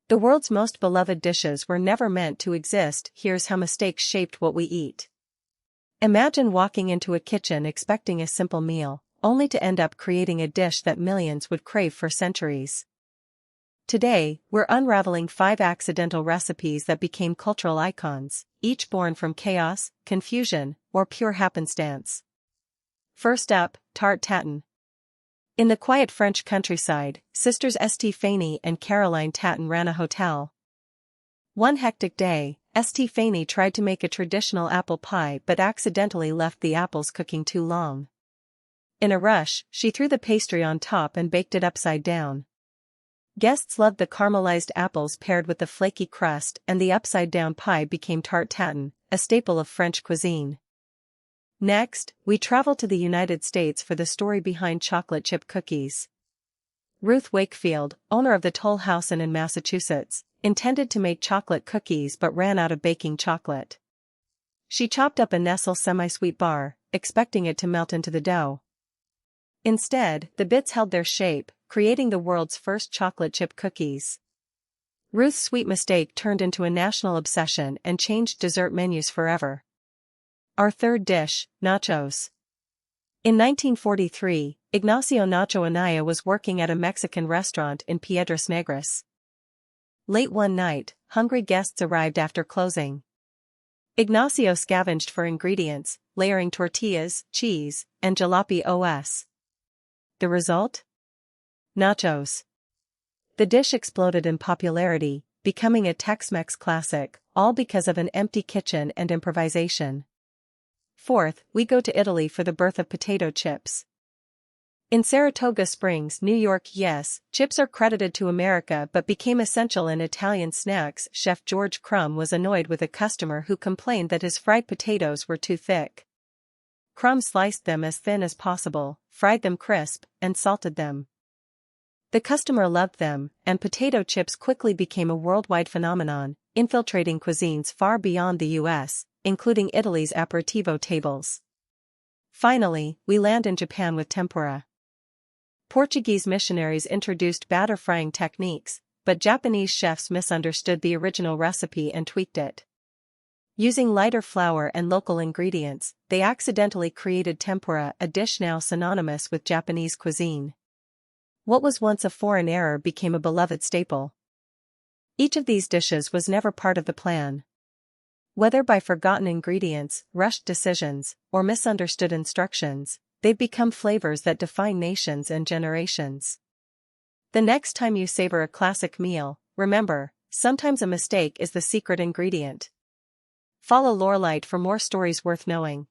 The world's most beloved dishes were never meant to exist. Here's how mistakes shaped what we eat. Imagine walking into a kitchen expecting a simple meal, only to end up creating a dish that millions would crave for centuries. Today, we're unraveling 5 accidental recipes that became cultural icons, each born from chaos, confusion, or pure happenstance. First up, tarte tatin. In the quiet French countryside, sisters St. Fanny and Caroline Tatin ran a hotel. One hectic day, St. Fanny tried to make a traditional apple pie but accidentally left the apples cooking too long. In a rush, she threw the pastry on top and baked it upside down. Guests loved the caramelized apples paired with the flaky crust, and the upside-down pie became tarte tatin, a staple of French cuisine. Next, we travel to the United States for the story behind chocolate chip cookies. Ruth Wakefield, owner of the Toll House in Massachusetts, intended to make chocolate cookies but ran out of baking chocolate. She chopped up a Nestle semi-sweet bar, expecting it to melt into the dough. Instead, the bits held their shape, creating the world's first chocolate chip cookies. Ruth's sweet mistake turned into a national obsession and changed dessert menus forever. Our third dish, nachos. In 1943, Ignacio Nacho Anaya was working at a Mexican restaurant in Piedras Negras. Late one night, hungry guests arrived after closing. Ignacio scavenged for ingredients, layering tortillas, cheese, and jalapeno. The result? Nachos. The dish exploded in popularity, becoming a Tex-Mex classic, all because of an empty kitchen and improvisation. Fourth, we go to Italy for the birth of potato chips. In Saratoga Springs, New York, yes, chips are credited to America but became essential in Italian snacks. Chef George Crumb was annoyed with a customer who complained that his fried potatoes were too thick. Crumb sliced them as thin as possible, fried them crisp, and salted them. The customer loved them, and potato chips quickly became a worldwide phenomenon, infiltrating cuisines far beyond the US, including Italy's aperitivo tables. Finally, we land in Japan with tempura. Portuguese missionaries introduced batter frying techniques, but Japanese chefs misunderstood the original recipe and tweaked it. Using lighter flour and local ingredients, they accidentally created tempura, a dish now synonymous with Japanese cuisine. What was once a foreign error became a beloved staple. Each of these dishes was never part of the plan. Whether by forgotten ingredients, rushed decisions, or misunderstood instructions, they've become flavors that define nations and generations. The next time you savor a classic meal, remember, sometimes a mistake is the secret ingredient. Follow Lorelight for more stories worth knowing.